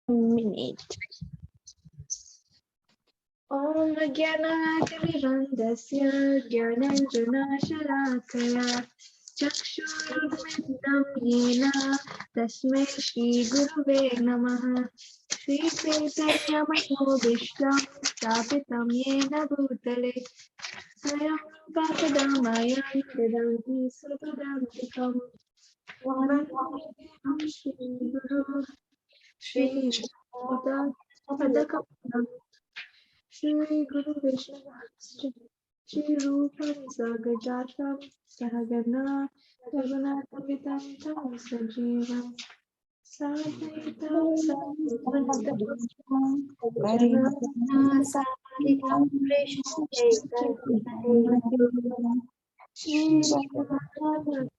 minute. Om Jnanatimirandasya Jnananjanashalakaya Chakshurmilitam Yena Tasmai Shri Gurave Namaha Shri Chaitanya Manobishtam Stapitam Yena Bhutale Swayam Rupa Kadamayan Vedanti Supadam Vandeham Shri Guru Shri Padakam Shri Guru Vishnu Shri Rupa Sagajatam Sahagana Raghunathamitam Tam Sajivam Sadaitam Sadaitam Sadaitam Shri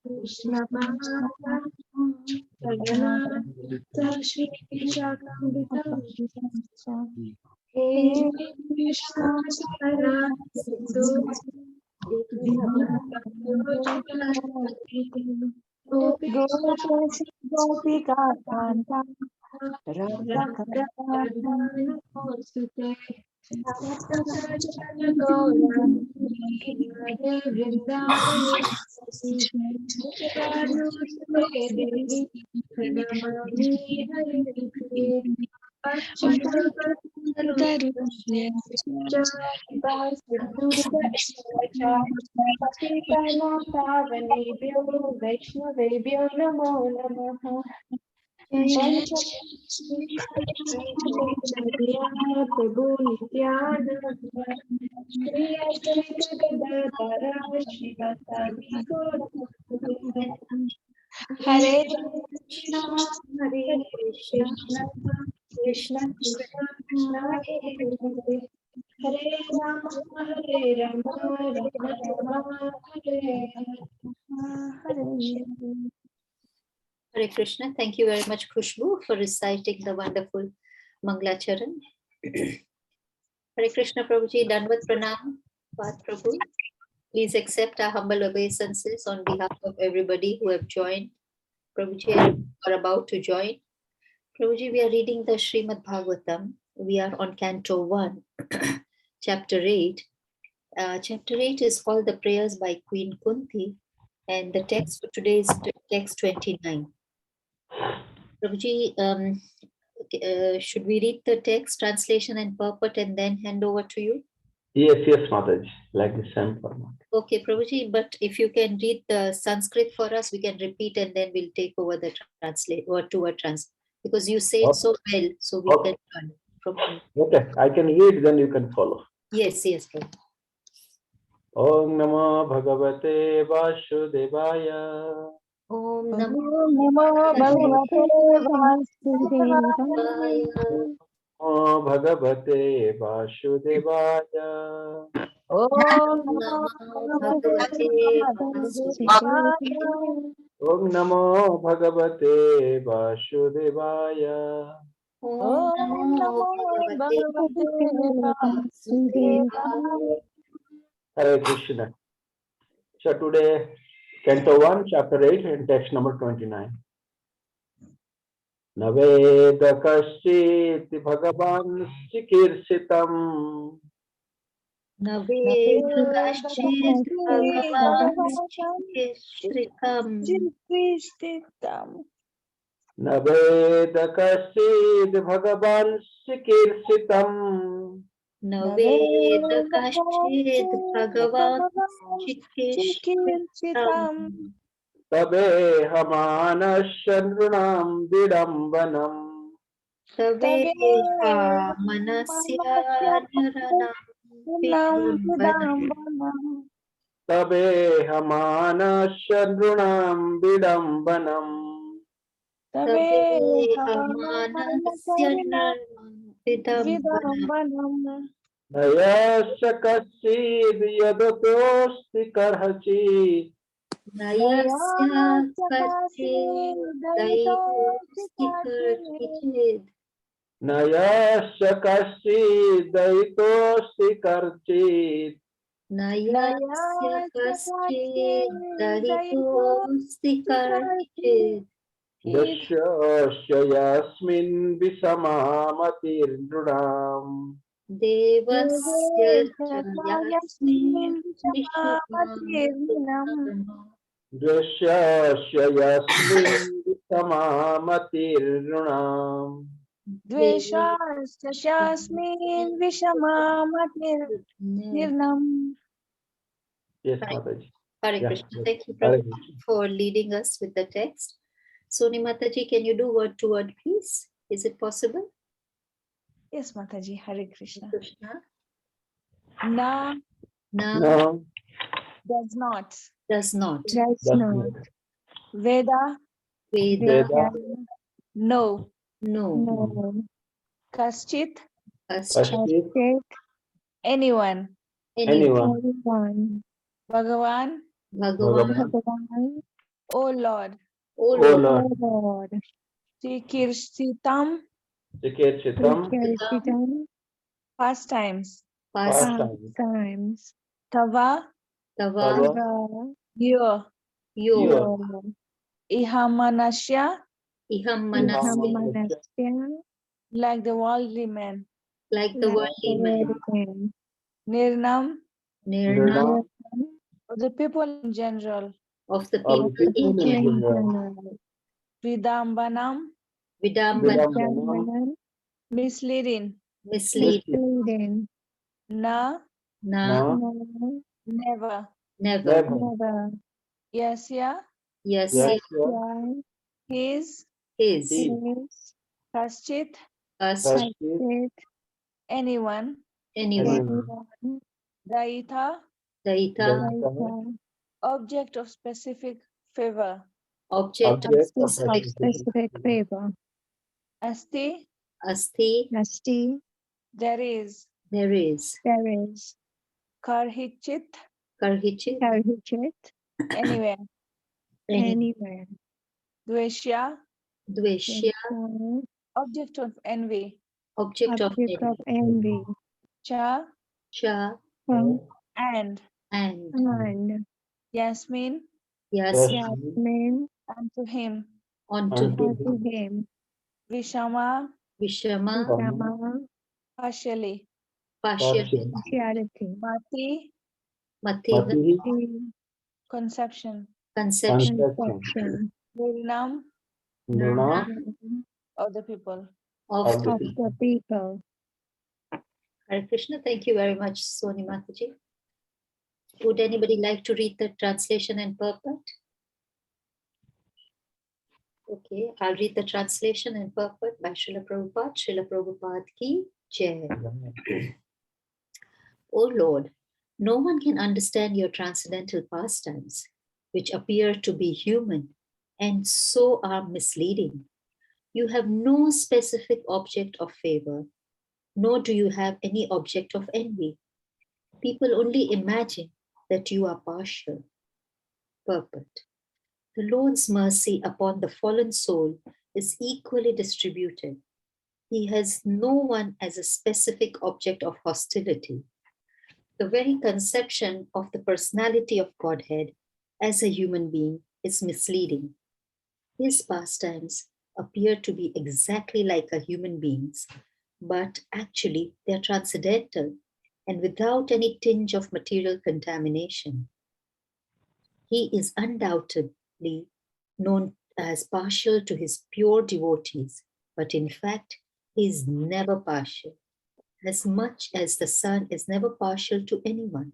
Krishna Bhagavata Shri Vishakambhitam Hey Krishna Sindhu Gopika Kanta Vaishnavebhyo namo namaha. Prabhu Nityananda Shri Advaita Gadadhara Shivasadi Gaura Hare Krishna Hare Krishna Krishna Krishna Hare Hare Hare Rama Rama Rama Hare Hare. Hare Krishna. Thank you very much, Khushbu, for reciting the wonderful Manglacharan. Hare Krishna, Prabhuji. Danvat Pranam, Path Prabhu. Please accept our humble obeisances on behalf of everybody who have joined. Prabhuji are about to join. Prabhuji, we are reading the Srimad Bhagavatam. We are on Canto 1, Chapter 8. Chapter 8 is called The Prayers by Queen Kunti, and the text for today is text 29. Prabhuji, should we read the text, translation and purport and then hand over to you? Yes, Mataji, like the same format. Okay, Prabhuji, but if you can read the Sanskrit for us, we can repeat and then we'll take over the translate word to word translate. Because you say it so well, so we can learn from you. Okay, I can read, then you can follow. Yes, Prabhuji. Om Namo Bhagavate Vasudevaya. Om Namo Bhagavate Vasudevaya. Om Bhagavate Vasudevaya. Om Namo Bhagavate Vasudevaya. Om Namo Bhagavate Vasudevaya. Hare Krishna. So today, Canto 1, Chapter 8, and text number 29. Naveda kasyit Bhagavan Sikirsitam. Naveda kasyit Bhagavan Sikirsitam. Naveda kasyit Bhagavan Sikirsitam. Naveda kasyit Bhagavan Sikirsitam. Tabe hamanasyanrunam vidambanam. Tabe hamanasya niranam vidambanam. Tabe hamanasyanrunam vidambanam. Tabe hamanasya niranam vidambanam. Nayasya kasyid yadotosti karhachit. Nayasya kasyid daitosti karchit. Nayasya kasyid daitosti karchit. Nayasya kasyid daitosti karchit. Dashya yasmin visamatirnam. Devasya cha yasmin Yasmin Vishamatirnam. Dashya yasmin visamatirnam. Dveshastasmin Vishamatirnam. Yes, Mataji. Hare Yeah, Krishna. yes. Thank you, Hare Prabhu, Krishna. for leading us with the text. Soni Mataji, can you do word to word, please? Is it possible? Yes, Mataji. Hare Krishna. Krishna. Na No, does not. Does not. Does that's not. not. Veda Veda. Veda. no. No. No. Kaschit Kaschit. Kashchit. anyone. Anyone. Anyone. Bhagavan Bhagavan. Bhagavan. O Lord. Oh O Lord. Lord. Lord. Chikirsitam Chikechitam. pastimes. Pastime. Times. Tava Tava. Yo. Yo. Ihamanasya Iham manasya. like the worldly man. Like the worldly man. Nirnam Nirna. Nirna. of the people in general. Of the Of people the people in in general. general. Vidambanam Vidambana. misleading. Mislead. Na Na. never. Never. Yasya Yes. Yes. his His. Kaschit Kashchit. anyone. Anyone. Daita Daita. object of specific favor. Object of Object of specific favor. Asti Asti. there is. Karhichit Karhichit. anywhere. Anywhere. Dveshya Dveshya. object of envy. Object of envy. Cha Cha. and Yasmin Yasmin. unto him. Onto Him. Vishama Vishama. partially. Partially. Mati Mati. conception. Conception. Nirnam Nirna. of the people. Of Of the the people. Hare Krishna. Thank you very much, Soni Mataji. Would anybody like to read the translation and purport? Okay, I'll read the translation and purport by Srila Prabhupada. Srila Prabhupada ki jai. O Lord, no one can understand your transcendental pastimes, which appear to be human and so are misleading. You have no specific object of favor, nor do you have any object of envy. People only imagine that you are partial. Purport. The Lord's mercy upon the fallen soul is equally distributed. He has no one as a specific object of hostility. The very conception of the personality of Godhead as a human being is misleading. His pastimes appear to be exactly like a human being's, but actually they're transcendental and without any tinge of material contamination. He is undoubtedly known as partial to his pure devotees, but in fact, he is never partial, as much as the sun is never partial to anyone.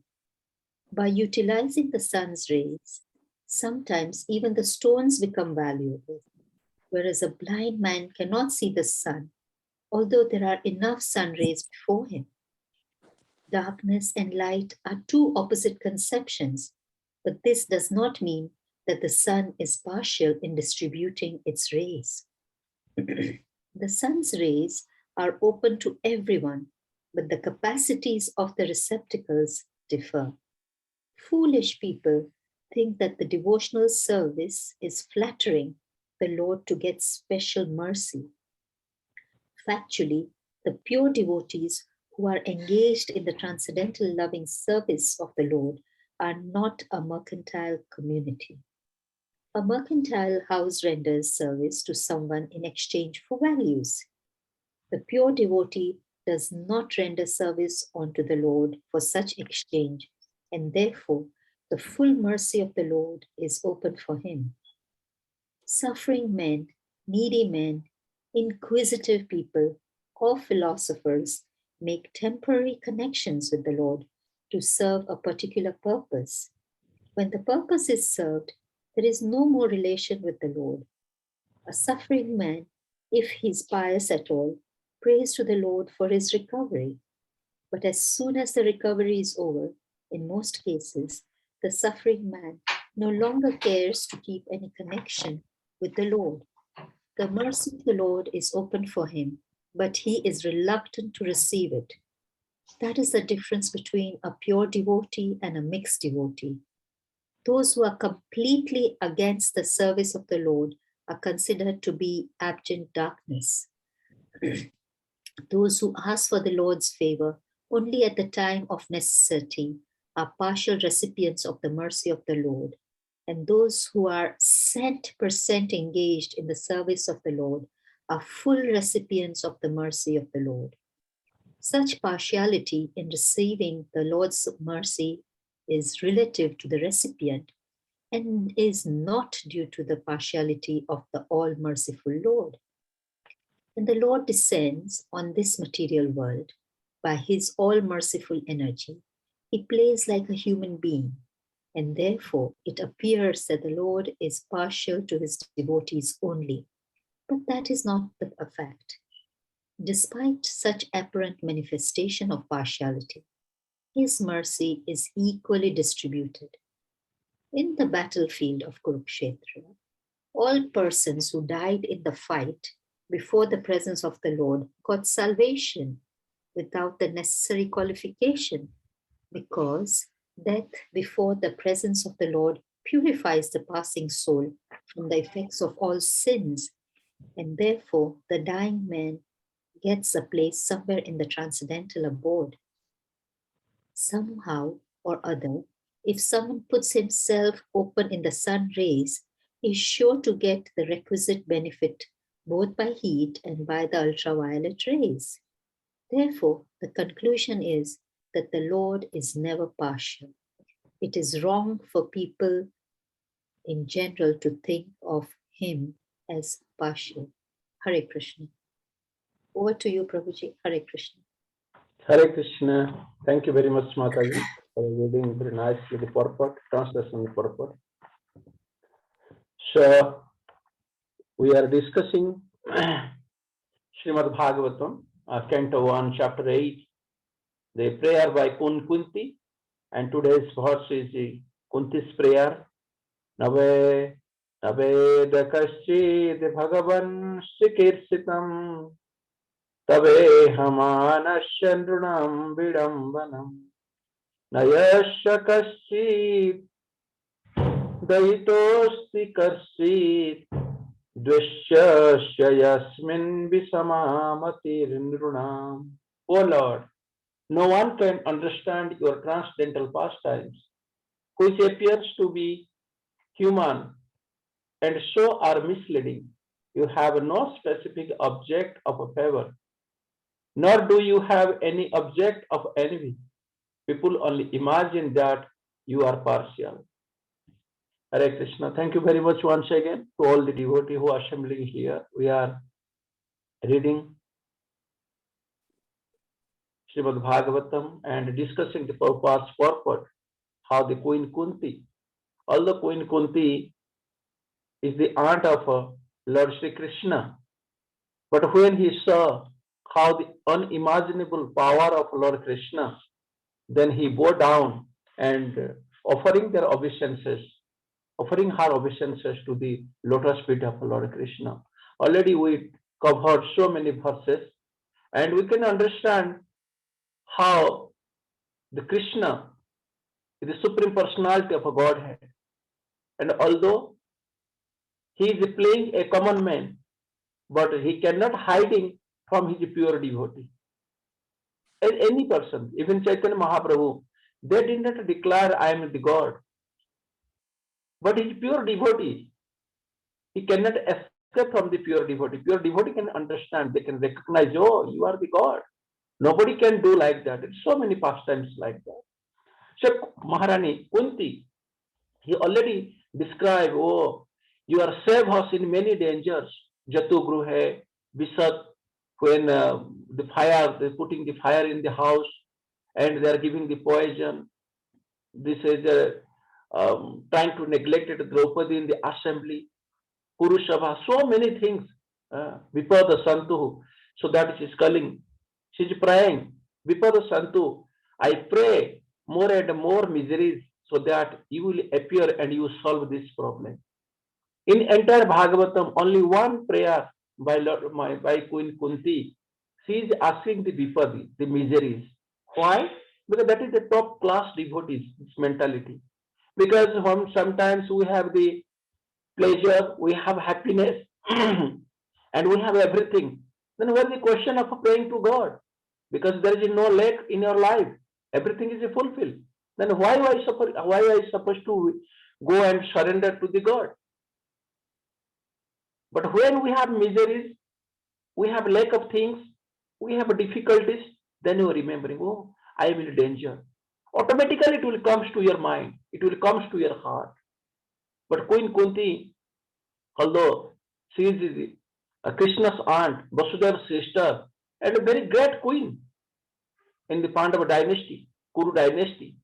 By utilizing the sun's rays, sometimes even the stones become valuable, whereas a blind man cannot see the sun, although there are enough sun rays before him. Darkness and light are two opposite conceptions, but this does not mean that the sun is partial in distributing its rays. The sun's rays are open to everyone, but the capacities of the receptacles differ. Foolish people think that the devotional service is flattering the Lord to get special mercy. Factually, the pure devotees who are engaged in the transcendental loving service of the Lord are not a mercantile community. A mercantile house renders service to someone in exchange for values. The pure devotee does not render service unto the Lord for such exchange, and therefore the full mercy of the Lord is open for him. Suffering men, needy men, inquisitive people, or philosophers make temporary connections with the Lord to serve a particular purpose. When the purpose is served, there is no more relation with the Lord. A suffering man, if he is pious at all, prays to the Lord for his recovery. But as soon as the recovery is over, in most cases, the suffering man no longer cares to keep any connection with the Lord. The mercy of the Lord is open for him, but he is reluctant to receive it. That is the difference between a pure devotee and a mixed devotee. Those who are completely against the service of the Lord are considered to be abject darkness. Those who ask for the Lord's favor only at the time of necessity are partial recipients of the mercy of the Lord. And those who are 100% engaged in the service of the Lord are full recipients of the mercy of the Lord. Such partiality in receiving the Lord's mercy is relative to the recipient and is not due to the partiality of the all-merciful Lord. When the Lord descends on this material world by his all-merciful energy, he plays like a human being, and therefore it appears that the Lord is partial to his devotees only. But that is not a fact. Despite such apparent manifestation of partiality, his mercy is equally distributed. In the battlefield of Kurukshetra, all persons who died in the fight before the presence of the Lord got salvation without the necessary qualification, because death before the presence of the Lord purifies the passing soul from the effects of all sins, and therefore the dying man gets a place somewhere in the transcendental abode. Somehow or other, if someone puts himself open in the sun rays, he is sure to get the requisite benefit both by heat and by the ultraviolet rays. Therefore, the conclusion is that the Lord is never partial. It is wrong for people in general to think of him as partial. Hare Krishna. Over to you, Prabhuji. Hare Krishna. Hare Krishna. Thank you very much, Mataji, for reading very nicely the purport, translation of the purport. So, we are discussing Srimad Bhagavatam, Canto 1, Chapter 8, the prayer by Kunti, and today's verse is Kunti's prayer. Nave Kaschid Bhagavan Sikirsitam Tabe Hamanashandrunam Vidambanam Nayasya Kaschid Daitosti Karsit Dvishya Yasmin Visamamatirindrunam. O Lord, no one can understand your transcendental pastimes, which appears to be human and so are misleading. You have no specific object of a favor, nor do you have any object of envy. People only imagine that you are partial. Hare Krishna. Thank you very much once again to all the devotees who are assembling here. We are reading Srimad Bhagavatam and discussing the Prabhupada's purport, how the Queen Kunti, although Queen Kunti is the aunt of Lord Sri Krishna, but when he saw how the unimaginable power of Lord Krishna, then he bowed down and offering her obeisances to the lotus feet of Lord Krishna. Already we covered so many verses, and we can understand how the Krishna is the supreme personality of a Godhead. And although he is playing a common man, but he cannot hiding from his pure devotee. And any person, even Chaitanya Mahaprabhu, they did not declare I am the God. But his pure devotee, He cannot escape from the pure devotee. Pure devotee can understand, they can recognize, oh, you are the God. Nobody can do like that. It's so many pastimes like that. So Maharani Kunti, he already described, oh, you are save us in many dangers. Jatu Gruhe, Visat, when the fire, they're putting the fire in the house and they are giving the poison. This is trying to neglect it, Draupadi in the assembly, Purushabha, so many things. Vipada Santu, so that she is calling. She is praying, Vipada Santu, I pray more and more miseries so that you will appear and you solve this problem. In entire Bhagavatam, only one prayer by by Queen Kunti, she is asking the Vipadi, the miseries. Why? Because that is the top class devotees, this mentality. Because sometimes we have the pleasure, we have happiness, and we have everything. Then what is the question of praying to God? Because there is no lack in your life, everything is fulfilled. Then why I supposed to go and surrender to the God? But when we have miseries, we have lack of things, we have difficulties, then you are remembering, oh, I am in danger. Automatically it will come to your mind, it will come to your heart. But Queen Kunti, although she is Krishna's aunt, Vasudeva's sister, and a very great queen in the Pandava dynasty, Kuru dynasty.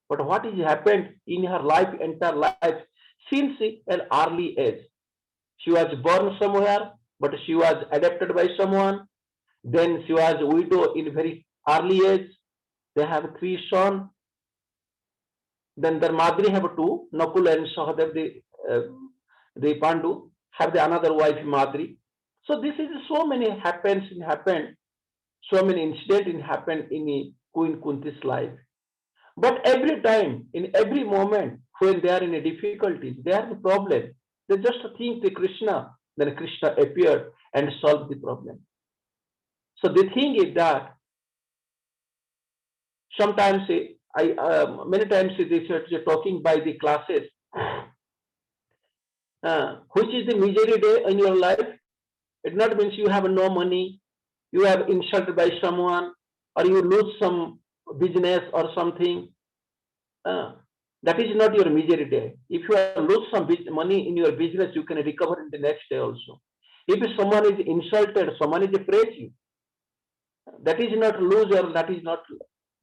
But what has happened in her life, entire life, since an early age? She was born somewhere, but she was adopted by someone. Then she was a widow in very early age. They have three sons. Then their Madri have two, Nakul and Sahadev, the Pandu, have the another wife, Madri. So this is so many happened, so many incidents happened in Queen Kunti's life. But every time, in every moment, when they are in a difficulties, they are the problem. They just think the Krishna, then Krishna appeared and solved the problem. So the thing is that sometimes many times they're talking by the classes, which is the misery day in your life. It not means you have no money, you have insulted by someone, or you lose some business or something. That is not your misery day. If you lose some money in your business, you can recover in the next day also. If someone is insulted, someone is praised you, that is not lose or that is not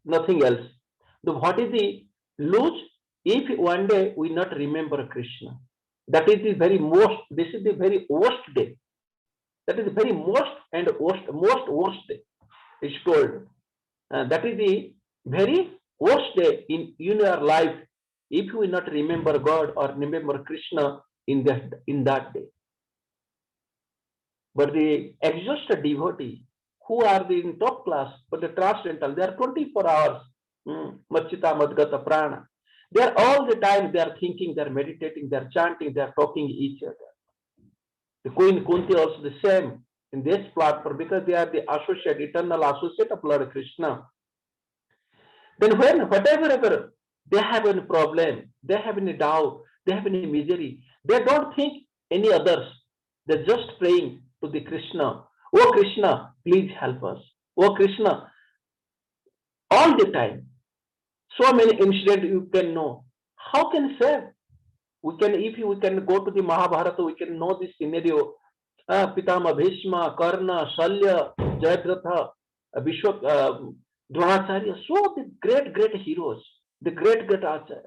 nothing else. What is the lose? If one day we not remember Krishna, that is the very most. This is the very worst day. That is the very most and most worst day. It's told. That is the very worst day in your life if you will not remember God or remember Krishna in that day. But the exhausted devotee who are in top class, but the transcendental, they are 24 hours. Machita Madgata Prana. They are all the time, they are thinking, they are meditating, they are chanting, they are talking each other. The Queen Kunti also the same in this platform because they are the associate, eternal associate of Lord Krishna. Then when whatever they have any problem, they have any doubt, they have any misery, they don't think any others. They're just praying to the Krishna. Oh Krishna, please help us. Oh Krishna, all the time. So many incidents you can know. How can save? We can go to the Mahabharata, we can know this scenario. Pitama Bhishma, Karna, Shalya, Jayadratha, Vishwa, Dronacharya, so the great heroes, the great Acharya.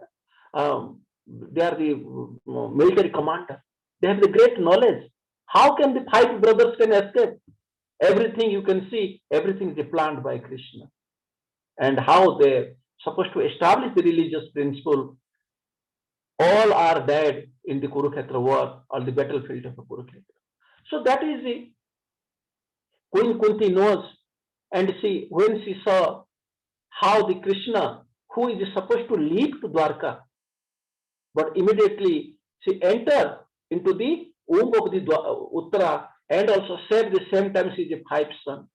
They are the military commander. They have the great knowledge. How can the five brothers can escape? Everything you can see, everything is planned by Krishna. And how they're supposed to establish the religious principle, all are dead in the Kurukshetra war or the battlefield of Kurukshetra. So that is the Queen Kunti knows, and when she saw how the Krishna, who is supposed to leap to Dwarka, but immediately she entered into the womb of the Uttara and also said the same time she is a five son.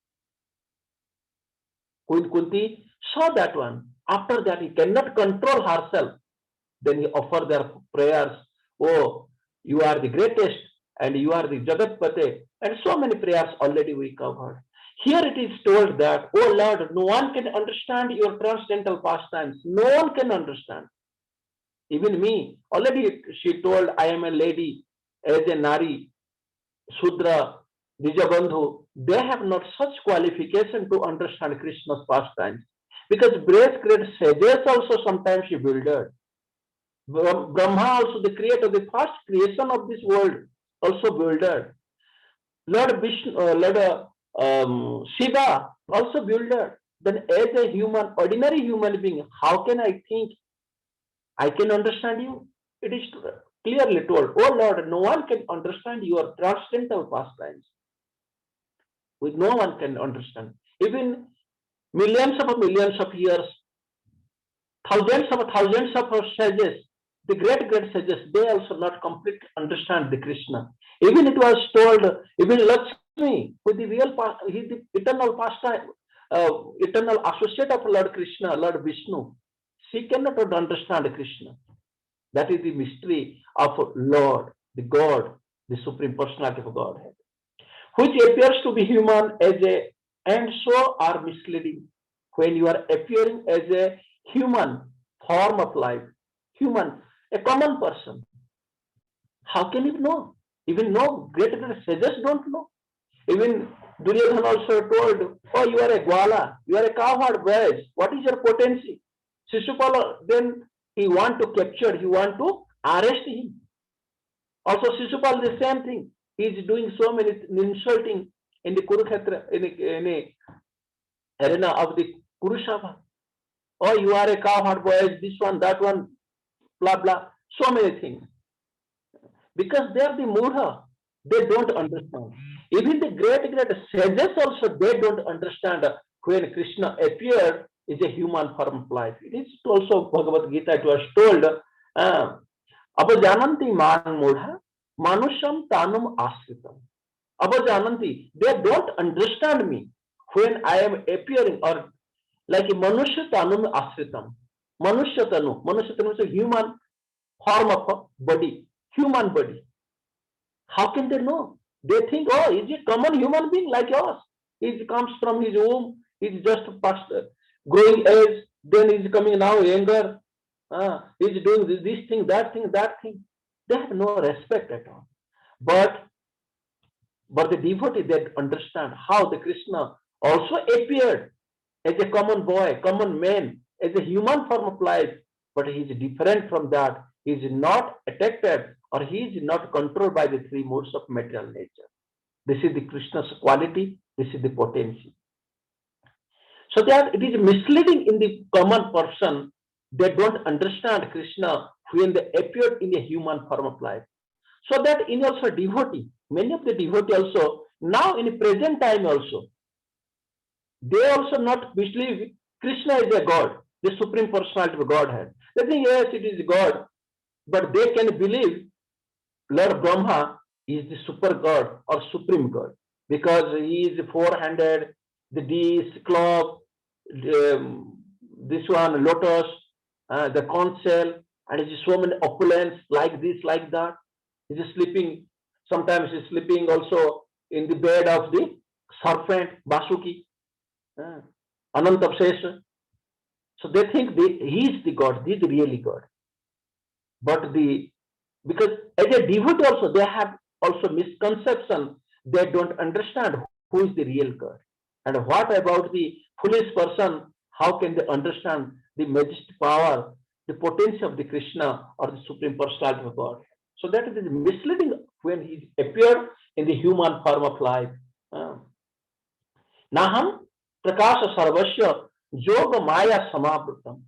Queen Kunti saw that one. After that, he cannot control herself. Then he offered their prayers. Oh, you are the greatest. and you are the Jagatpate, and so many prayers already we covered. Here it is told that, oh Lord, no one can understand your transcendental pastimes. No one can understand. Even me, already she told, I am a lady, as a Nari, Sudra, Dijabandhu. They have not such qualification to understand Krishna's pastimes. Because great sages also sometimes she builded. Brahma also, the creator, the first creation of this world, also builder. Lord Vishnu, Shiva, also builder. Then as a human, ordinary human being, how can I think I can understand you? It is clearly told, oh Lord, no one can understand your transcendental pastimes. With no one can understand. Even millions of years, thousands of sages, the great sages, they also not completely understand the Krishna. Even it was told, even Lakshmi, with the real, he is the eternal pastime, eternal associate of Lord Krishna, Lord Vishnu. She cannot understand Krishna. That is the mystery of Lord, the God, the Supreme Personality of Godhead, which appears to be human as a, and so are misleading. When you are appearing as a human form of life, human, a common person, how can you know? Even no great sages don't know. Even Duryodhana also told, oh, you are a Gwala, you are a cowherd boy. What is your potency? Shishupala, then he want to capture, he want to arrest him. Also, Shishupal, the same thing. He is doing so many insulting in the Kurukshetra, in a arena of the Kurushava. Oh, you are a cowherd boy, this one, that one, blah, blah. So many things. Because they are the Mudha. They don't understand. Even the great sages also, they don't understand when Krishna appeared is a human form of life. It is also Bhagavad Gita, it was told, Abajananti man mudha, manusham tanum asritam. Abajananti, they don't understand me when I am appearing, or like a manusha tanum asritam. Manusha tanu is a human form of a body, human body. How can they know? They think, oh, is a common human being like yours? He comes from his womb, he's just past growing age, then he's coming now younger, he's doing this thing, that thing, that thing. They have no respect at all. But the devotee, they understand how the Krishna also appeared as a common boy, common man, as a human form of life, but he is different from that. He is not affected, or he is not controlled by the three modes of material nature. This is the Krishna's quality, this is the potency. So that it is misleading in the common person. They don't understand Krishna when they appeared in a human form of life. So that in also devotee, many of the devotee also, now in present time also, they also not believe Krishna is a God, the Supreme Personality of Godhead. They think, yes, it is God, but they can believe Lord Brahma is the super God or Supreme God, because he is four-handed, the D is clock, this one lotus, the conch shell, and it is so many opulence like this, like that. He is sleeping, sometimes he is sleeping also in the bed of the serpent, Basuki, Anantapsesha. So they think he is the God, he is the really God. But because as a devotee also, they have also misconception. They don't understand who is the real God. And what about the foolish person? How can they understand the majestic power, the potential of the Krishna or the Supreme Personality of God? So that is misleading when he appeared in the human form of life. Naham prakasha sarvasya yoga maya samavrutam.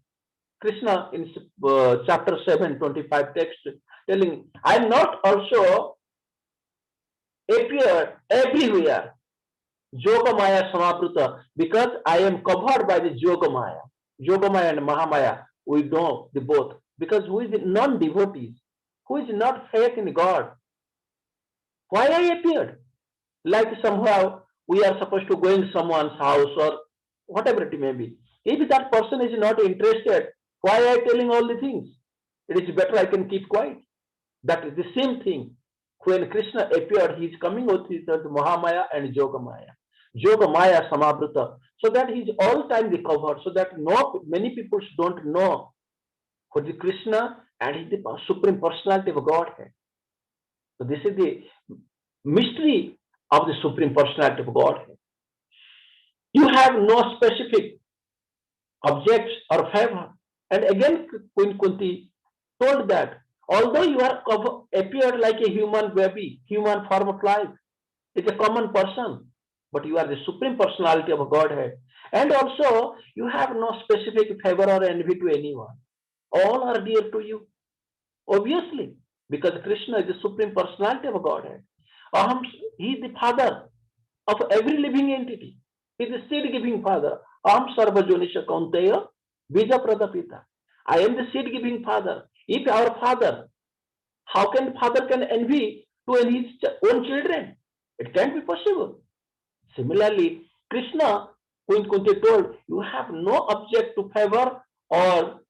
Krishna in chapter 7:25 text telling, I am not also appeared everywhere, Yoga Maya Samapruta, because I am covered by the Yoga Maya. Yoga Maya and Mahamaya, we know the both. Because who is non-devotees, who is not faith in God? Why I appeared? Like somehow we are supposed to go in someone's house or whatever it may be. If that person is not interested, why I telling all the things? It is better I can keep quiet. That is the same thing. when Krishna appeared, he is coming with his Mahamaya and Yogamaya. Yogamaya Samabhrita, so that he is all time recovered, so that many people don't know who is Krishna and he is the Supreme Personality of Godhead. So this is the mystery of the Supreme Personality of Godhead. You have no specific objects or favor. And again, Queen Kunti told that although you are appeared like a human baby, human form of life, it's a common person, but you are the Supreme Personality of Godhead. And also, you have no specific favor or envy to anyone. All are dear to you, obviously, because Krishna is the Supreme Personality of Godhead. He is the father of every living entity. He is the seed-giving father. Aham sarva jonisha kaunteya bija pradapita. I am the seed-giving father. If our father, how can father can envy to his own children? It can't be possible. Similarly, Krishna, Queen Kunti told, you have no object to favor or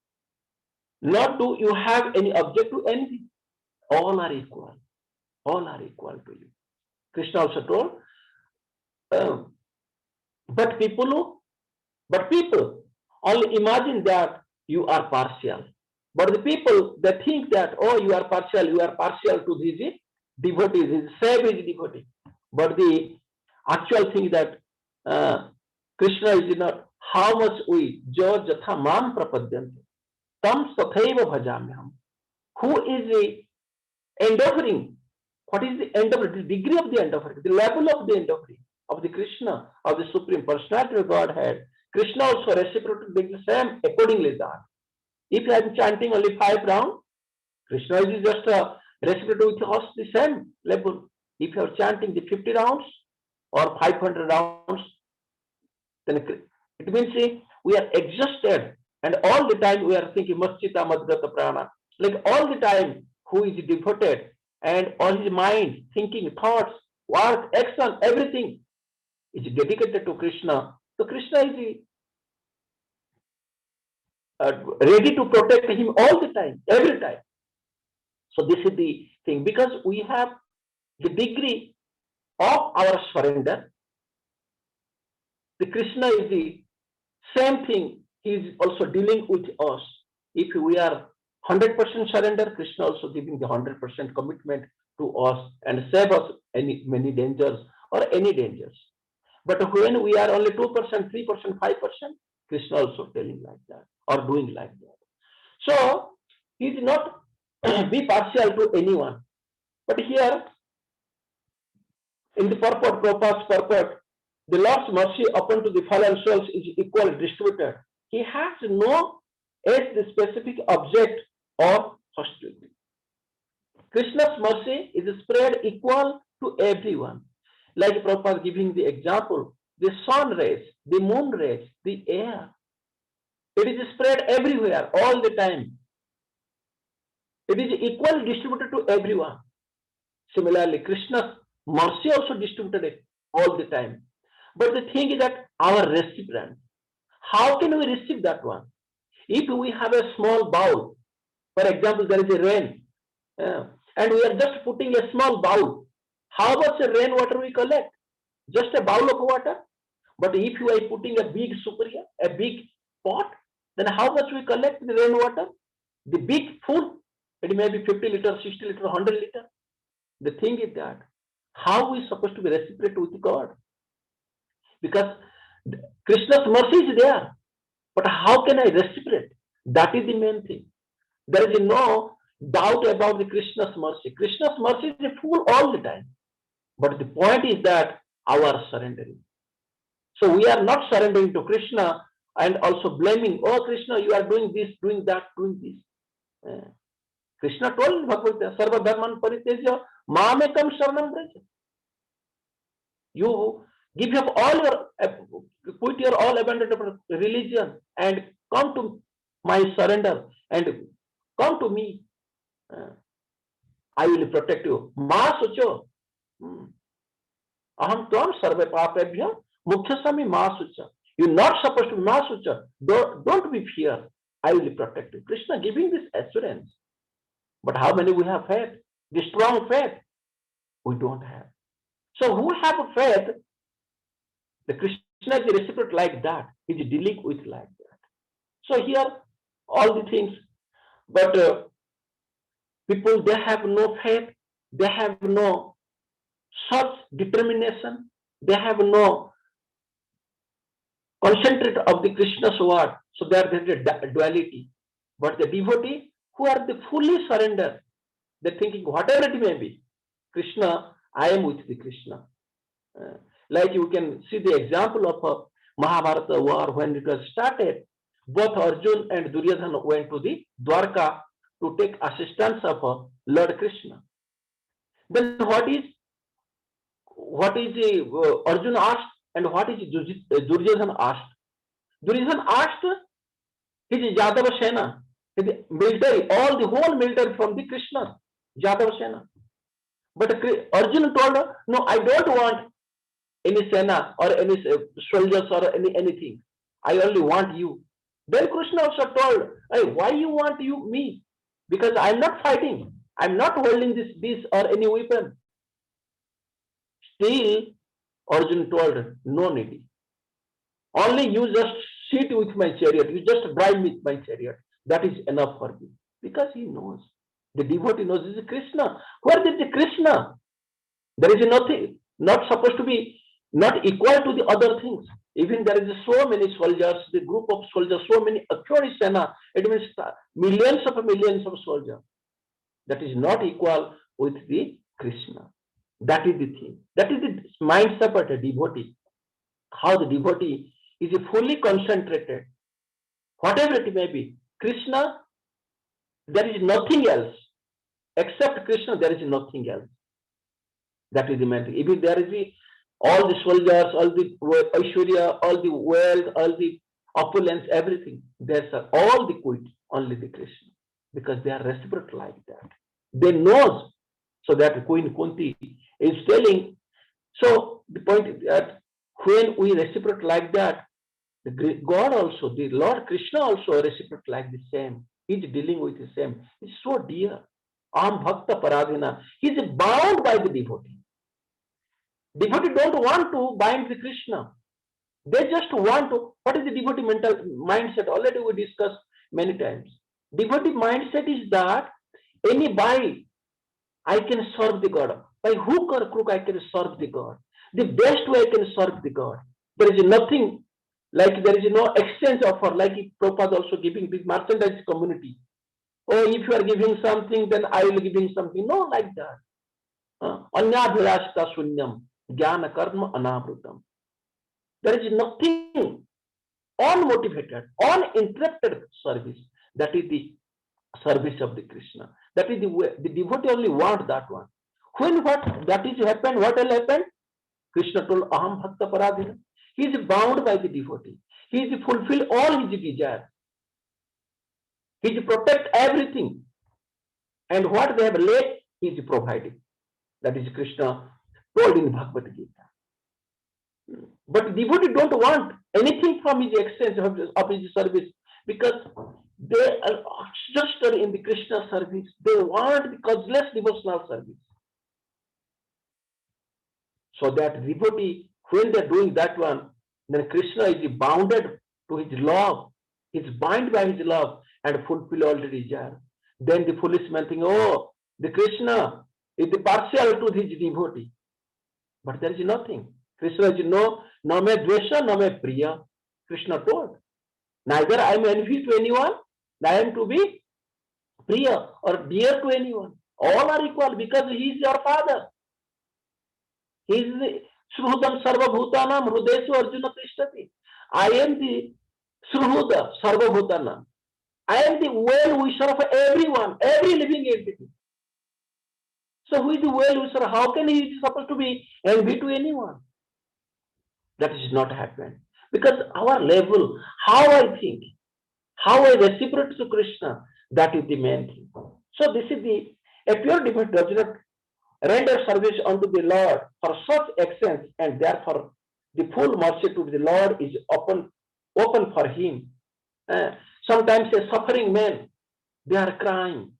not do you have any object to envy. All are equal. All are equal to you. Krishna also told, but people only imagine that you are partial. But the people, they think that, oh, you are partial to these devotees, these savage devotees. But the actual thing that Krishna is not how much we judge jatha mam prapadyante tam sathaiva bhajamyam. Who is the endeavoring? What is the endeavor? The degree of the endeavor, the level of the endeavoring of the Krishna, of the Supreme Personality of Godhead. Krishna also reciprocated the same accordingly that. If I am chanting only 5 rounds, Krishna is just reciprocated with us the same level. If you are chanting the 50 rounds or 500 rounds, then it means we are exhausted and all the time we are thinking Maschita Madgata Prana. Like all the time who is devoted and all his mind, thinking, thoughts, work, action, everything is dedicated to Krishna. So Krishna is ready to protect him all the time, every time. So this is the thing, because we have the degree of our surrender. The Krishna is the same thing. He is also dealing with us. If we are 100% surrender, Krishna also giving the 100% commitment to us and save us many dangers or any dangers. But when we are only 2%, 3%, 5%, Krishna also telling like that or doing like that. So he did not be partial to anyone. But here, in the purport, Prabhupada's purport, the Lord's mercy upon to the fallen souls is equally distributed. He has no as the specific object or hostility. Krishna's mercy is spread equal to everyone. Like Prabhupada giving the example, the sun rays, the moon rays, the air. It is spread everywhere, all the time. It is equally distributed to everyone. Similarly, Krishna's mercy also distributed all the time. But the thing is that our recipient, how can we receive that one? If we have a small bowl, for example, there is a rain, and we are just putting a small bowl, how much rainwater we collect? Just a bowl of water. But if you are putting a big superior, a big pot, then how much we collect the rainwater? The big full, it may be 50 liters, 60 liters, 100 liters. The thing is that how we supposed to be reciprocate with God? Because Krishna's mercy is there, but how can I reciprocate? That is the main thing. There is no doubt about the Krishna's mercy. Krishna's mercy is full all the time. But the point is that our surrendering. So we are not surrendering to Krishna and also blaming, oh Krishna, you are doing this, doing that, doing this. Krishna told in Bhagavad Gita, Sarva Dharman Paritejya, Mamekam Sharanam Braja. You give up all your, put your all abandoned religion and come to my surrender and come to me. I will protect you. Ma Sucho. Aham Tvam Sarva Papebhya Mukhyasami Ma Sucha. You're not supposed to be Ma Sucha. Don't be fear. I will protect you. Krishna giving this assurance. But how many we have faith? The strong faith. We don't have. So who have a faith? The Krishna is reciprocal like that. He's dealing with like that. So here, all the things, but people, they have no faith, they have no such determination, they have no concentrate of the Krishna's word. So there is a duality. But the devotee who are the fully surrendered, they're thinking whatever it may be, Krishna, I am with the Krishna. Like you can see the example of a Mahabharata war when it was started. Both Arjun and Duryodhana went to the Dwarka to take assistance of Lord Krishna. Then what is the Arjun asked and what is Duryodhana asked? Duryodhana asked his Yadava Sena, his military, all the whole military from the Krishna, Yadava Sena. But Arjun told her, no, I don't want any Sena or any soldiers or anything. I only want you. Then Krishna also told, hey, why you want me? Because I'm not fighting. I'm not holding this or any weapon. Still, Arjun told, no need. Only you just sit with my chariot. You just drive with my chariot. That is enough for me. Because he knows. The devotee knows this is Krishna. Where is the Krishna? There is nothing, not supposed to be, not equal to the other things. Even there is so many soldiers, the group of soldiers, so many Akshari Sena, it means millions of soldiers. That is not equal with the Krishna. That is the thing. That is the mindset of a devotee. How the devotee is fully concentrated. Whatever it may be. Krishna, there is nothing else. Except Krishna, there is nothing else. That is the main thing. Even there is all the soldiers, all the Aishwarya, all the wealth, all the opulence, everything. There's all the quit, only the Krishna. Because they are reciprocal like that. They know. So that Queen Kunti is telling. So the point is that when we reciprocate like that, the God also, the Lord Krishna also reciprocate like the same. He's dealing with the same. He's so dear. Am Bhakta Paradhina. He's bound by the devotee. Devotee don't want to bind the Krishna. They just want to. What is the devotee mental mindset? Already we discussed many times. Devotee mindset is that anybody I can serve the God. By hook or crook I can serve the God. The best way I can serve the God. There is nothing like there is no exchange offer like Prabhupada also giving big merchandise community. Oh, if you are giving something, then I will give something. No, like that. Anyabhirashta sunyam, jnana karma anavrutam. There is nothing unmotivated, uninterrupted service. That is the service of the Krishna. That is the way. The devotee only want that one. When what that is happened, what will happen? Krishna told, Aham Bhakta Paradhina. He is bound by the devotee. He is fulfill all his desires. He is protect everything. And what they have laid, he is providing. That is Krishna told in Bhagavad Gita. But devotee don't want anything from his exchange of his service because they are just in the Krishna service. They want the causeless devotional service. So that devotee, when they are doing that one, then Krishna is bounded to his love. He is bound by his love and fulfill all the desire. Then the foolish man think, oh, the Krishna is the partial to his devotee. But there is nothing. Krishna is no me dvesha, no me priya. Krishna told. Neither I am envy to anyone, I am to be priya or dear to anyone. All are equal because he is your father. He is the Sruhudam Sarva Bhutanam Hrudesu Arjuna Tishtati. I am the Sruhuda Sarva Bhutanam. I am the well wisher of everyone, every living entity. So who is the well wisher? How can he be supposed to be envy to anyone? That is not happening. Because our level, how I think, how I reciprocate to Krishna, that is the main thing. So this is a pure devotee does not render service unto the Lord for such excellence, and therefore the full mercy to the Lord is open for him. Sometimes a suffering man, they are crying.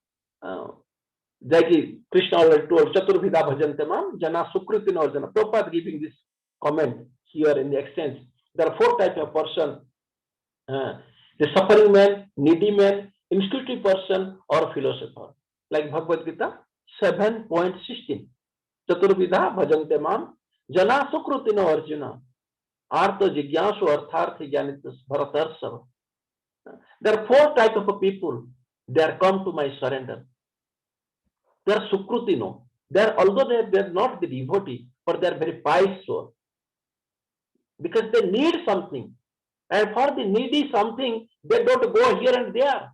Like Krishna already told, Chaturvidha bhajantamam jana sukritin arjuna. Prabhupada giving this comment here in the exchange. There are 4 types of person: the suffering man, needy man, intuitive person, or philosopher. Like Bhagavad Gita 7.16. Chaturvidha bhajantamam jana sukritin arjuna. Artha jigyasu artharthi janitas bharatarsava. There are 4 types of people. They are come to my surrender. They are sukrutino. They are, although they are not the devotee, but they are very pious soul, because they need something. And for the needy something, they don't go here and there.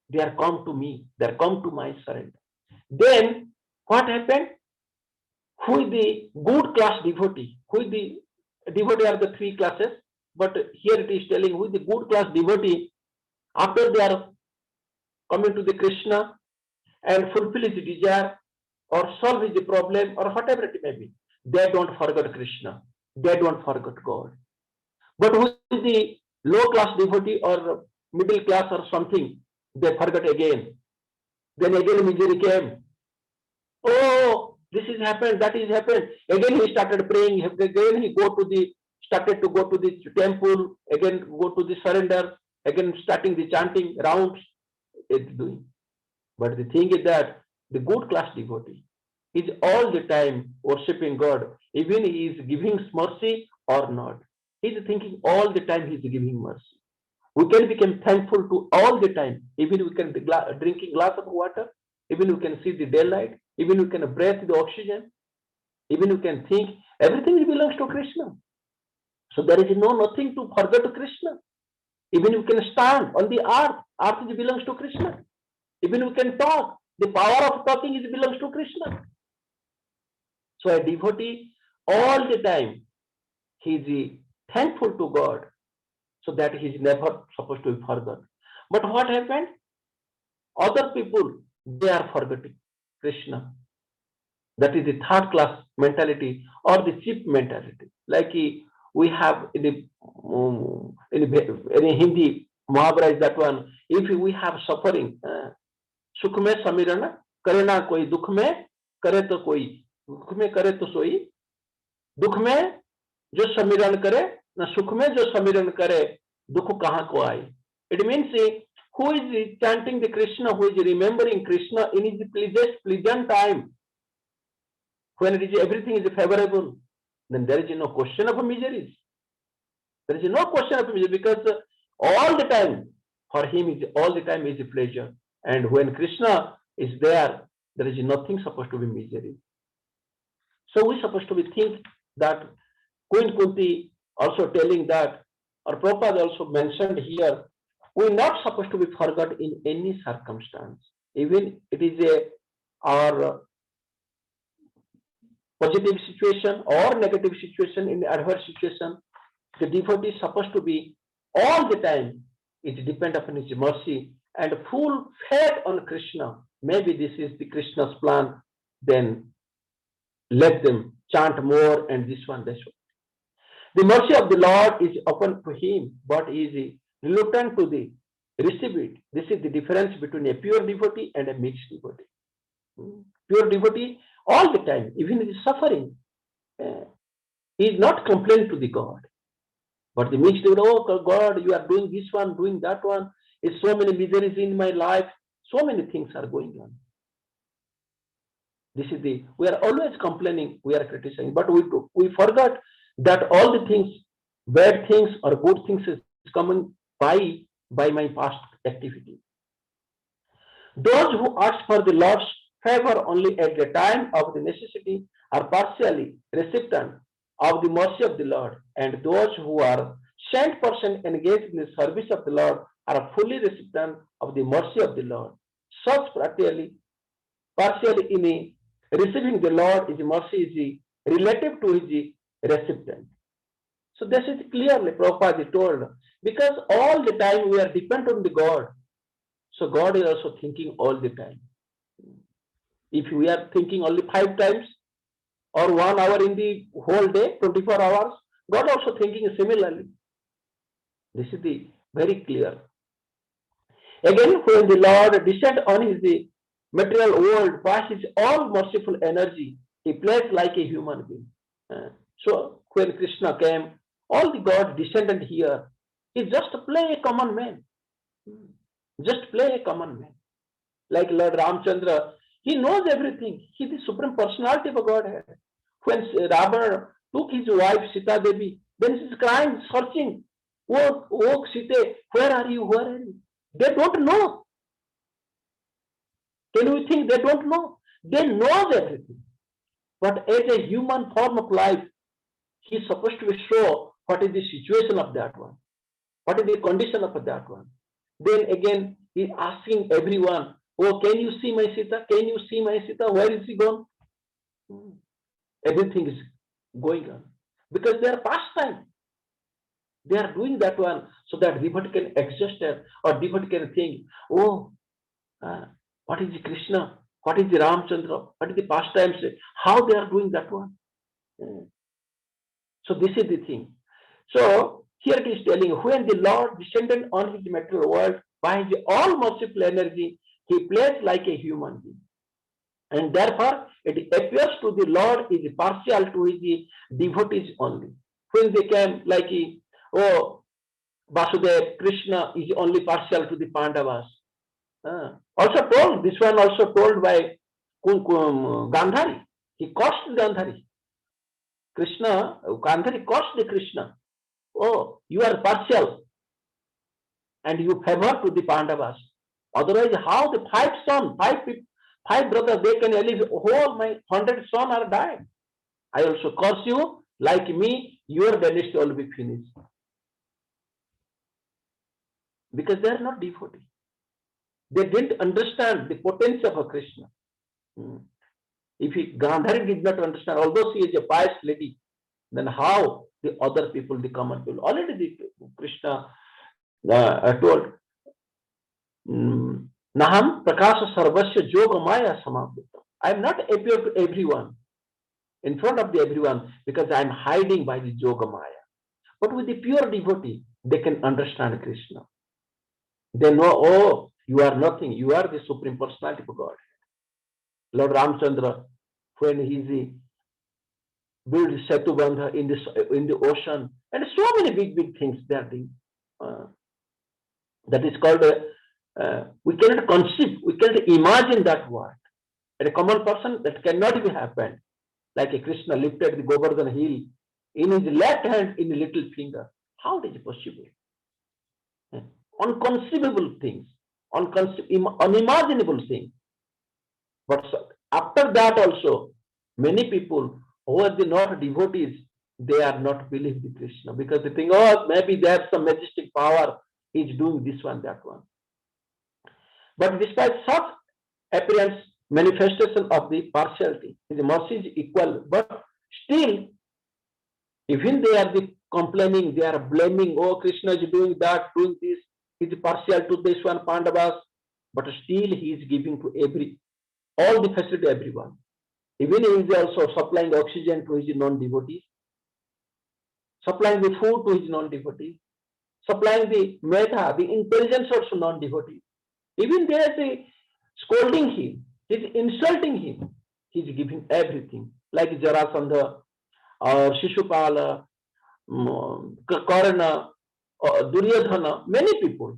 They are come to me. They are come to my surrender. Then what happened? Who is the good class devotee? Who is the devotee are the 3 classes, but here it is telling who is the good class devotee. After they are coming to the Krishna and fulfill his desire or solve his problem or whatever it may be, they don't forget Krishna. They don't forget God. But who is the low class devotee or middle class or something, they forget again. Then again misery came. Oh, this is happened, that is happened. Again he started praying. Again he started to go to the temple. Again go to the surrender. Again starting the chanting rounds. It's doing. But the thing is that the good class devotee is all the time worshipping God, even he is giving mercy or not. He is thinking all the time he is giving mercy. We can become thankful to all the time. Even we can drinking glass of water, even we can see the daylight, even we can breathe the oxygen, even we can think. Everything belongs to Krishna. So there is nothing to forget to Krishna. Even we can stand on the earth. Earth belongs to Krishna. Even we can talk. The power of talking belongs to Krishna. So a devotee all the time he is thankful to God, so that he is never supposed to be forgotten. But what happened? Other people, they are forgetting Krishna. That is the 3rd class mentality or the cheap mentality. Like we have in the Hindi Mahabharata is that one. If we have suffering, सुख में समीरण करे ना कोई, दुख में करे तो कोई, दुख में करे तो सोई, दुख में जो समीरण करे ना, सुख में जो समीरण करे, दुख कहाँ को आए. It means who is chanting the Krishna, who is remembering Krishna in his pleasant time, when it is everything is favorable, then there is no question of miseries. There is no question of misery, because all the time for him is all the time is a pleasure. And when Krishna is there, there is nothing supposed to be misery. So we supposed to be think that Queen Kunti also telling that, or Prabhupada also mentioned here, we're not supposed to be forgot in any circumstance. Even it is our positive situation or negative situation, in adverse situation, the devotee is supposed to be all the time, it depends upon his mercy and full faith on Krishna. Maybe this is the Krishna's plan, then let them chant more and this one, this one. The mercy of the Lord is open to him, but he is reluctant to receive it. This is the difference between a pure devotee and a mixed devotee. Pure devotee, all the time, even in his suffering, he is not complaining to the God. But the mixed devotee, oh God, you are doing this one, doing that one. It's so many miseries in my life. So many things are going on. This is we are always complaining, we are criticizing, but we forgot that all the things, bad things or good things is coming by my past activity. Those who ask for the Lord's favor only at the time of the necessity are partially recipient of the mercy of the Lord, and those who are saint person engaged in the service of the Lord are fully recipient of the mercy of the Lord. Such partially in receiving the Lord, his mercy is relative to his recipient. So this is clearly Prabhupada told, because all the time we are dependent on the God. So God is also thinking all the time. If we are thinking only 5 times or 1 hour in the whole day, 24 hours, God also thinking similarly. This is very clear. Again, when the Lord descended on his material world by his all merciful energy, he plays like a human being. So when Krishna came, all the gods descended here. He just play a common man. Just play a common man. Like Lord Ramchandra, he knows everything. He is the supreme personality of a Godhead. When Ravana took his wife Sita Devi, then he's crying, searching. Oh, Sita, where are you? Where are you? They don't know. Can we think they don't know? They know everything. But as a human form of life, he is supposed to show what is the situation of that one, what is the condition of that one. Then again, he is asking everyone, oh, can you see my Sita? Can you see my Sita? Where is she gone? Everything is going on. Because they are pastime. They are doing that one so that devotee can exist or devotee can think, oh, what is the Krishna? What is the Ramchandra? What is the pastimes? How they are doing that one? So this is the thing. So here it is telling, when the Lord descended on his material world by his all merciful energy, he plays like a human being. And therefore, it appears to the Lord is partial to his devotees only. When they came like, oh, Vasudev, Krishna is only partial to the Pandavas. Also told, this one also told by Gandhari. He cursed Gandhari. Gandhari cursed the Krishna. Oh, you are partial and you favor to the Pandavas. Otherwise, how the five brothers, they can live, oh, my 100 sons are died. I also curse you, like me, your dynasty will be finished. Because they are not devotees. They didn't understand the potential of a Krishna. If Gandhari did not understand, although she is a pious lady, then how the other people, the common people, already the Krishna told, Naham prakasha sarvasya yoga maya samavritam. I am not appear to everyone, in front of the everyone, because I am hiding by the yoga maya. But with the pure devotee, they can understand Krishna. They know, oh, you are nothing. You are the supreme personality of God. Lord Ramchandra, when he built Setu Bandha in the ocean, and so many big things they are doing. That is called, we cannot conceive, we cannot imagine that word. And a common person, that cannot be happened. Like a Krishna lifted the Govardhan hill in his left hand, in a little finger. How is it possible? Unconceivable things, unimaginable things. But after that also, many people who are not devotees, they are not believe in Krishna, because they think, oh, maybe they have some majestic power, he's doing this one, that one. But despite such appearance, manifestation of the partiality, the mercy is equal, but still, even they are complaining, they are blaming, oh, Krishna is doing that, doing this, he is partial to this one, Pandavas, but still he is giving to all the facility to everyone. Even he is also supplying oxygen to his non-devotees, supplying the food to his non-devotees, supplying the metta, the intelligence also non-devotees. Even they are scolding him, he is insulting him, he is giving everything, like Jarasandha, or Shishupala, Karna, Duryodhana, many people,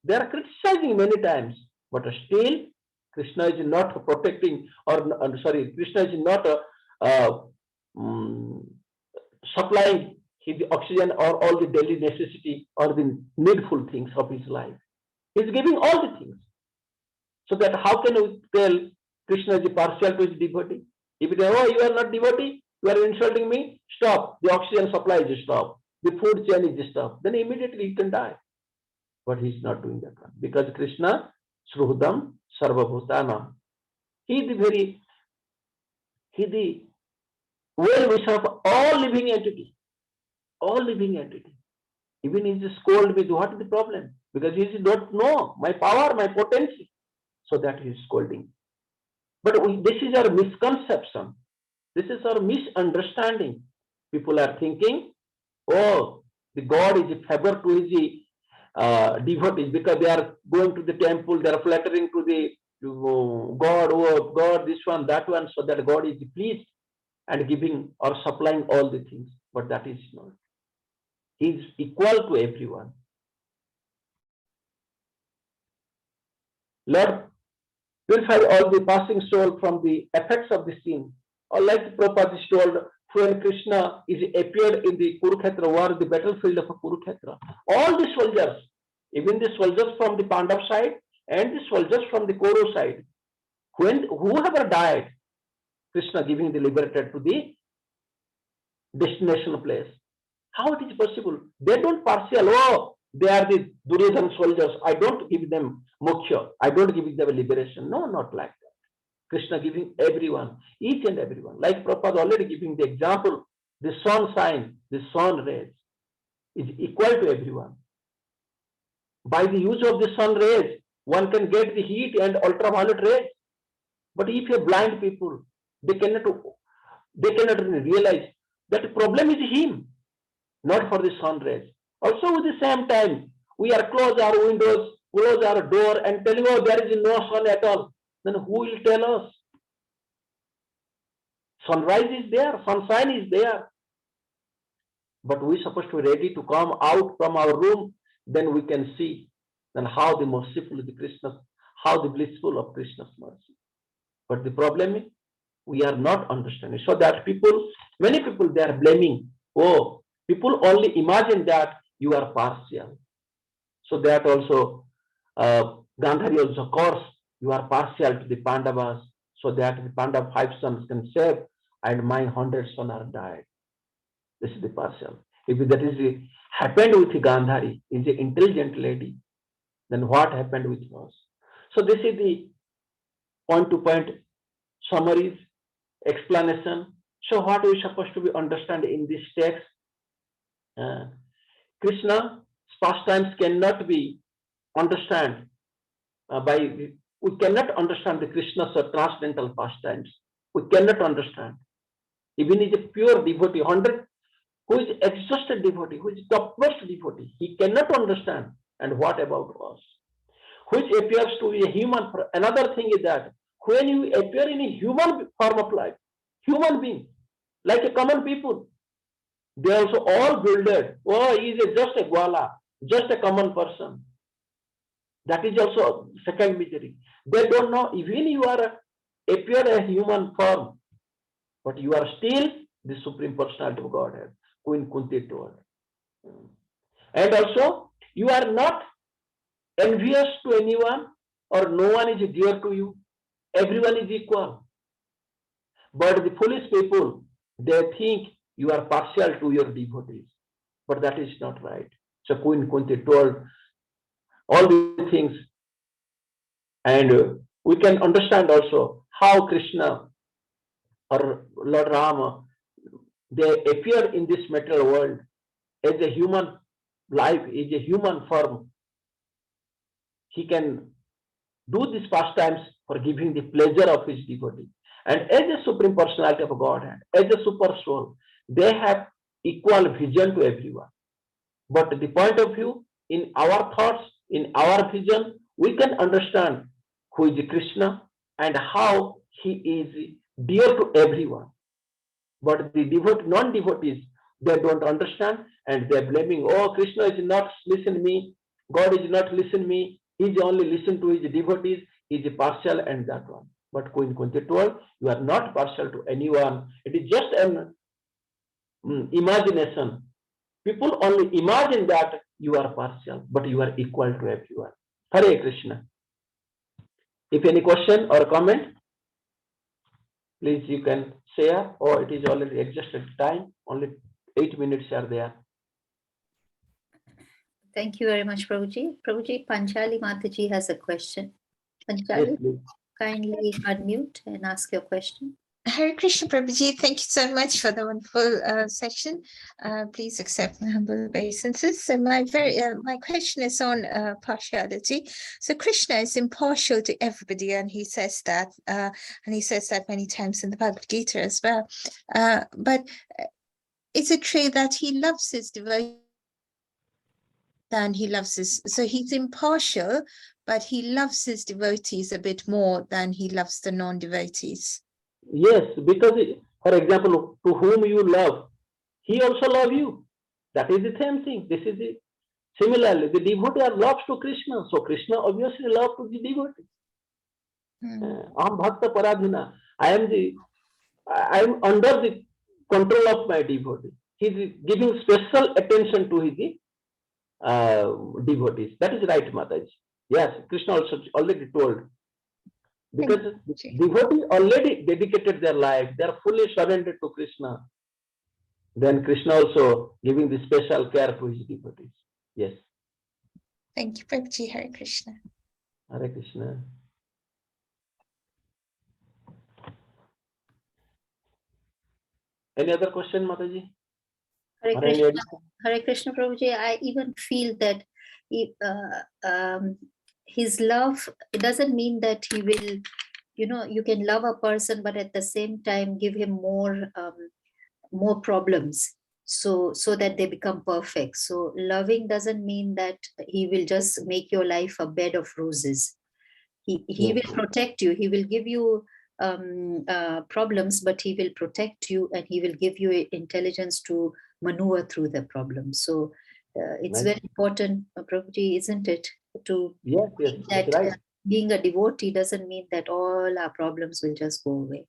they are criticizing many times, but still Krishna is not protecting, Krishna is not supplying his oxygen or all the daily necessity or the needful things of his life. He is giving all the things. So that how can we tell Krishna is partial to his devotee? If you say, oh, you are not devotee, you are insulting me, stop. The oxygen supply is stop. The food chain is stop. Then immediately he can die. But he is not doing that one. Because Krishna, Sruhudam, Sarvabhutanam. He is the well-wisher of all living entity. All living entity. Even he is scolded with, what is the problem? Because he does not know my power, my potential. So that he is scolding. But this is our misconception. This is our misunderstanding. People are thinking, oh, the God is a favor to his devotees because they are going to the temple, they are flattering to the God, oh God, this one, that one, so that God is pleased and giving or supplying all the things. But that is not. He is equal to everyone. Lord, purify all the passing soul from the effects of the sin. Or like Prabhupada is told, when Krishna is appeared in the Kurukshetra war, the battlefield of Kurukshetra, all the soldiers, even the soldiers from the Pandav side and the soldiers from the Kaurav side, when whoever died, Krishna giving the liberated to the destination place. How it is possible? They don't partial. Oh, they are the Duryodhana soldiers. I don't give them moksha. I don't give them liberation. No, not like that. Krishna giving everyone, each and everyone. Like Prabhupada already giving the example, the sun sign, the sun rays is equal to everyone. By the use of the sun rays, one can get the heat and ultraviolet rays. But if you blind people, they cannot realize that the problem is him, not for the sun rays. Also, at the same time, we are close our windows, close our door, and telling, oh, there is no sun at all. Then who will tell us? Sunrise is there, sunshine is there. But we're supposed to be ready to come out from our room, then we can see then how the merciful is the Krishna, how the blissful of Krishna's mercy. But the problem is, we are not understanding. So that people, many people, they are blaming. Oh, people only imagine that you are partial. So that also, Gandhari also, of course, you are partial to the Pandavas, so that the Pandav 5 sons can save, and my 100 sons are died. This is the partial. If that is happened with Gandhari, is an intelligent lady, then what happened with us? So this is the point-to-point summaries, explanation. So what we supposed to be understand in this text? Krishna's pastimes cannot be understand we cannot understand the Krishna's transcendental pastimes. We cannot understand. Even is a pure devotee, 100, who is exhausted devotee, who is topmost devotee, he cannot understand. And what about us? Which appears to be a human. Another thing is that when you appear in a human form of life, human being, like a common people, they also all builded. Oh, he is just a gwala, just a common person. That is also second misery. They don't know, even you are appear a human form, but you are still the Supreme Personality of Godhead, Queen Kunti told. And also, you are not envious to anyone, or no one is dear to you. Everyone is equal. But the foolish people, they think you are partial to your devotees. But that is not right. So Queen Kunti told all these things. And we can understand also how Krishna or Lord Rama, they appear in this material world as a human life, is a human form. He can do these pastimes for giving the pleasure of his devotee. And as a Supreme Personality of Godhead, as a super soul, they have equal vision to everyone. But the point of view, in our thoughts, in our vision, we can understand who is Krishna and how he is dear to everyone. But the non-devotees, they don't understand, and they're blaming, oh, Krishna is not listening me, God is not listening me, he's only listen to his devotees, he's partial and that one. But Queen Kunti told, you are not partial to anyone. It is just an imagination. People only imagine that you are partial, but you are equal to everyone. Hare Krishna. If any question or comment, please you can share, or it is already exhausted time. Only 8 minutes are there. Thank you very much, Prabhuji. Prabhuji, Panchali Mataji has a question. Panchali, Yes, kindly unmute and ask your question. Hare Krishna Prabhuji, thank you so much for the wonderful session. Please accept my humble obeisances. So my question is on partiality. So Krishna is impartial to everybody, and he says that, many times in the Bhagavad Gita as well. But is it true that he loves his devotees? Then he loves his, so he's impartial, but he loves his devotees a bit more than he loves the non-devotees. Yes, because for example, to whom you love, he also love you. That is the same thing. This is the similarly the devotee loves to Krishna, so Krishna obviously loves to the devotee. Aham bhakta paradhina. I am under the control of my devotee. He is giving special attention to his devotees. That is right, Mataji. Yes, Krishna also already told. Because devotees already dedicated their life, they are fully surrendered to Krishna. Then Krishna also giving the special care to his devotees. Yes. Thank you, Prabhuji. Hare Krishna. Hare Krishna. Any other question, Mataji? Hare Or any Krishna, addition? Hare Krishna Prabhuji, I even feel that his love, it doesn't mean that he will, you can love a person, but at the same time give him more problems so that they become perfect. So loving doesn't mean that he will just make your life a bed of roses. He will protect you. He will give you problems, but he will protect you, and he will give you intelligence to maneuver through the problems. So it's Nice. very important, Prabhuji, isn't it, to Yes, think that's that right. being a devotee doesn't mean that all our problems will just go away.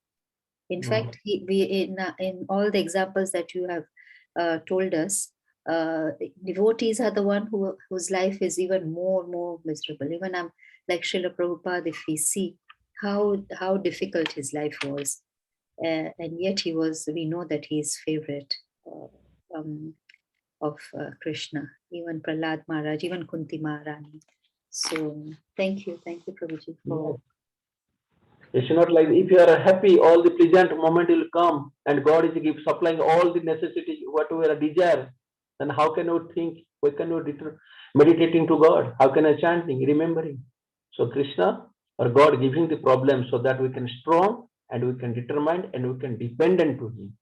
In No. fact, in all the examples that you have told us, devotees are the one whose life is even more miserable. Even like Srila Prabhupada, if we see how difficult his life was, and yet we know that he is favorite of Krishna, even Prahlad Maharaj, even Kunti Maharani. So thank you, Prabhuji, for It's not like if you are happy, all the pleasant moment will come, and God is supplying all the necessities, whatever I desire. Then how can you think? Why can you meditating to God? How can I chanting, remembering? So Krishna or God giving the problem so that we can strong and we can determine and we can dependent to Him.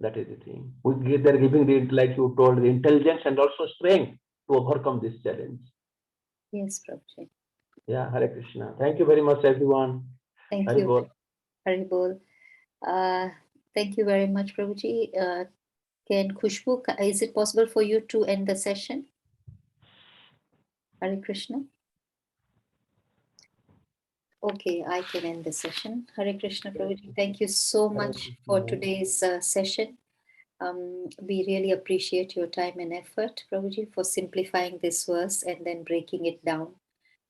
That is the thing. They're giving the, like you told, the intelligence and also strength to overcome this challenge. yes, Prabhuji. Yeah, Hare Krishna. Thank you very much, everyone. Thank Hare you. Bol. Haribol. Thank you very much, Prabhuji. Can Khushbu, is it possible for you to end the session? Hare Krishna. Okay, I can end the session. Hare Krishna, Prabhuji. Thank you so much for today's session. We really appreciate your time and effort, Prabhuji, for simplifying this verse and then breaking it down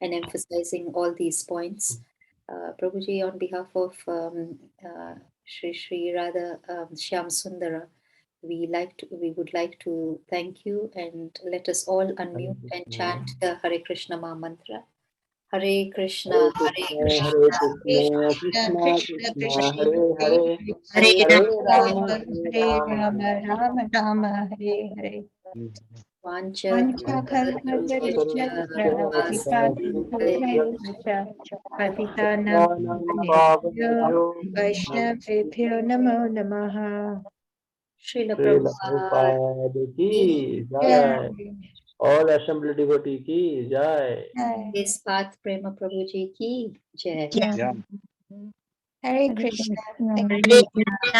and emphasizing all these points. Prabhuji, on behalf of Sri Radha Shyam Sundara, we would like to thank you, and let us all unmute and chant the Hare Krishna Maha Mantra. Hare Krishna, Hare Krishna, Hare Krishna, Krishna Krishna, Hare Hare, Hare Rama, Hare Rama, Rama Rama, Hare Hare. Vancha Vaishnavebhyo Namo Namaha. Srila Srila Prabhupada Prabhupada ki jai. All assembly devotee ki jai. This path Prema Prabhuji ki jai. Hare Krishna. Hare Krishna.